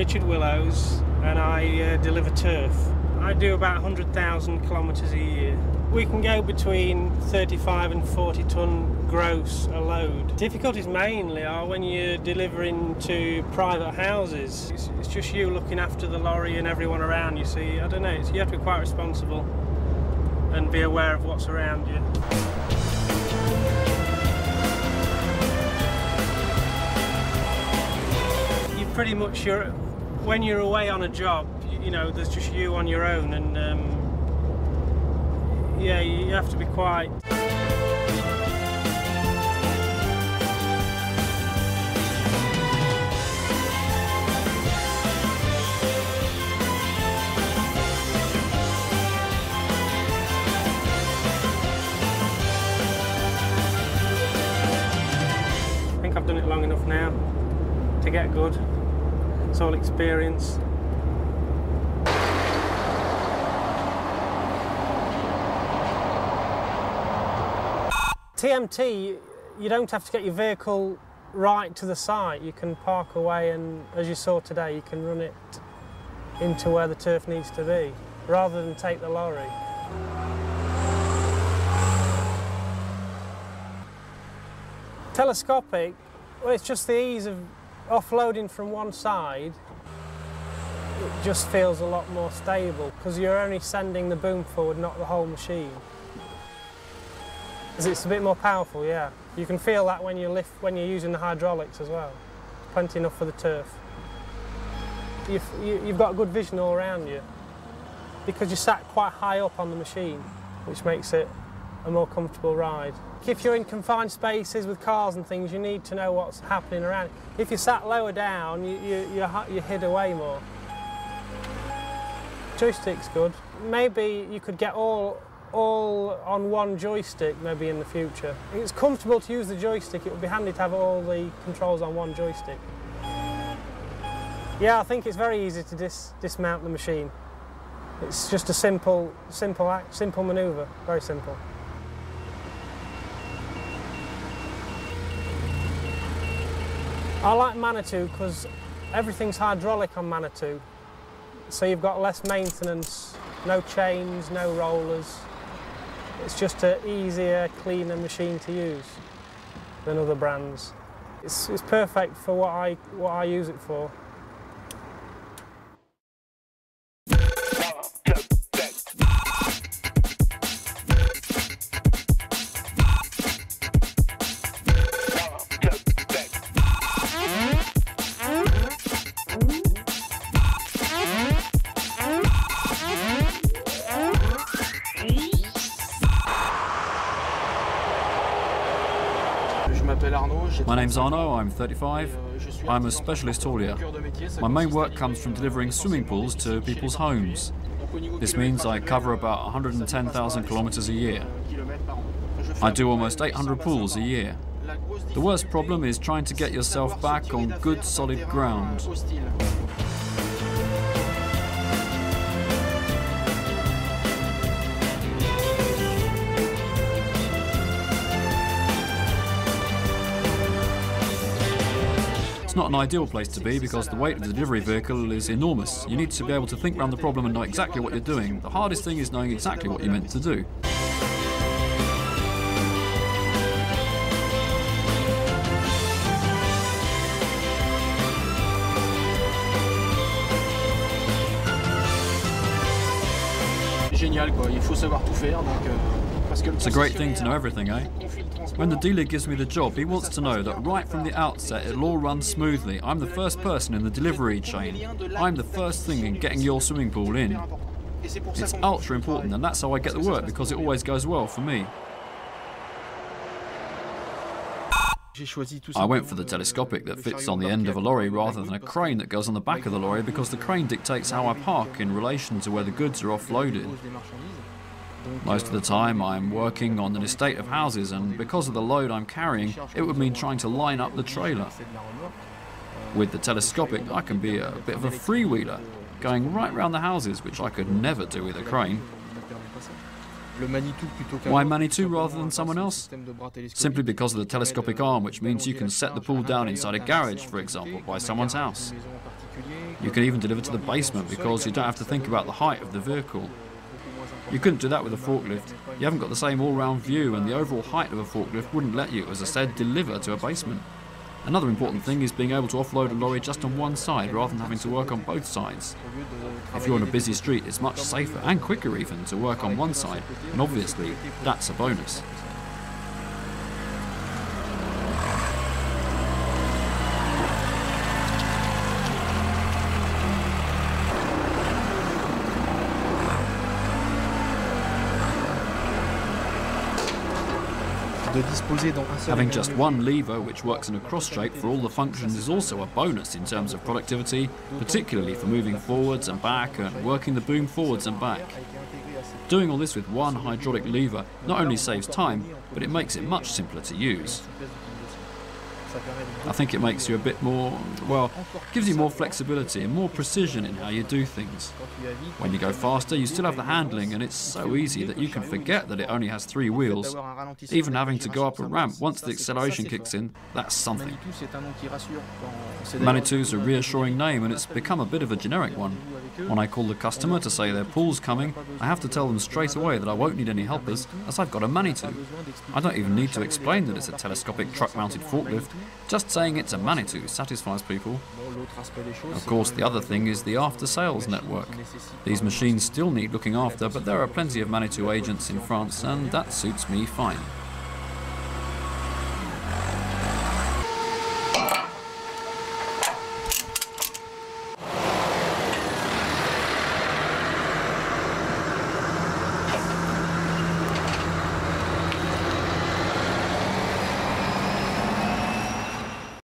Richard Willows, and I deliver turf. I do about 100,000 kilometres a year. We can go between 35 and 40 tonne gross a load. Difficulties mainly are when you're delivering to private houses. It's just you looking after the lorry and everyone around you, see. I don't know, you have to be quite responsible and be aware of what's around you. Pretty much, when you're away on a job, you know, there's just you on your own, and yeah, you have to be quite. I think I've done it long enough now to get good. It's all experience. TMT, you don't have to get your vehicle right to the site. You can park away, and as you saw today, you can run it into where the turf needs to be, rather than take the lorry. Telescopic, well, it's just the ease of offloading from one side. It just feels a lot more stable because you're only sending the boom forward, not the whole machine. It's a bit more powerful, yeah. You can feel that when you're using the hydraulics as well. Plenty enough for the turf. You've got good vision all around you because you're sat quite high up on the machine, which makes it a more comfortable ride. If you're in confined spaces with cars and things, you need to know what's happening around. If you're sat lower down, you're hid away more. Joystick's good. Maybe you could get all on one joystick maybe in the future. It's comfortable to use the joystick. It would be handy to have all the controls on one joystick. Yeah, I think it's very easy to dismount the machine. It's just a simple manoeuvre, very simple. I like Manitou because everything's hydraulic on Manitou, so you've got less maintenance, no chains, no rollers. It's just an easier, cleaner machine to use than other brands. It's perfect for what I use it for. My name's Arno, I'm 35. I'm a specialist haulier. My main work comes from delivering swimming pools to people's homes. This means I cover about 110,000 kilometers a year. I do almost 800 pools a year. The worst problem is trying to get yourself back on good solid ground. It's not an ideal place to be because the weight of the delivery vehicle is enormous. You need to be able to think around the problem and know exactly what you're doing. The hardest thing is knowing exactly what you're meant to do. It's a great thing to know everything, eh? When the dealer gives me the job, he wants to know that right from the outset it'll all run smoothly. I'm the first person in the delivery chain. I'm the first thing in getting your swimming pool in. It's ultra important, and that's how I get the work, because it always goes well for me. I went for the telescopic that fits on the end of a lorry rather than a crane that goes on the back of the lorry, because the crane dictates how I park in relation to where the goods are offloaded. Most of the time I'm working on an estate of houses, and because of the load I'm carrying, it would mean trying to line up the trailer. With the telescopic, I can be a bit of a freewheeler, going right round the houses, which I could never do with a crane. Why Manitou rather than someone else? Simply because of the telescopic arm, which means you can set the pool down inside a garage, for example, by someone's house. You can even deliver to the basement because you don't have to think about the height of the vehicle. You couldn't do that with a forklift. You haven't got the same all-round view, and the overall height of a forklift wouldn't let you, as I said, deliver to a basement. Another important thing is being able to offload a lorry just on one side rather than having to work on both sides. If you're on a busy street, it's much safer and quicker even to work on one side, and obviously that's a bonus. Having just one lever which works in a cross shape for all the functions is also a bonus in terms of productivity, particularly for moving forwards and back and working the boom forwards and back. Doing all this with one hydraulic lever not only saves time, but it makes it much simpler to use. I think it makes you a bit more, well, gives you more flexibility and more precision in how you do things. When you go faster, you still have the handling, and it's so easy that you can forget that it only has 3 wheels. Even having to go up a ramp once the acceleration kicks in, that's something. Manitou's a reassuring name, and it's become a bit of a generic one. When I call the customer to say their pool's coming, I have to tell them straight away that I won't need any helpers, as I've got a Manitou. I don't even need to explain that it's a telescopic truck-mounted forklift. Just saying it's a Manitou satisfies people. Of course, the other thing is the after-sales network. These machines still need looking after, but there are plenty of Manitou agents in France, and that suits me fine.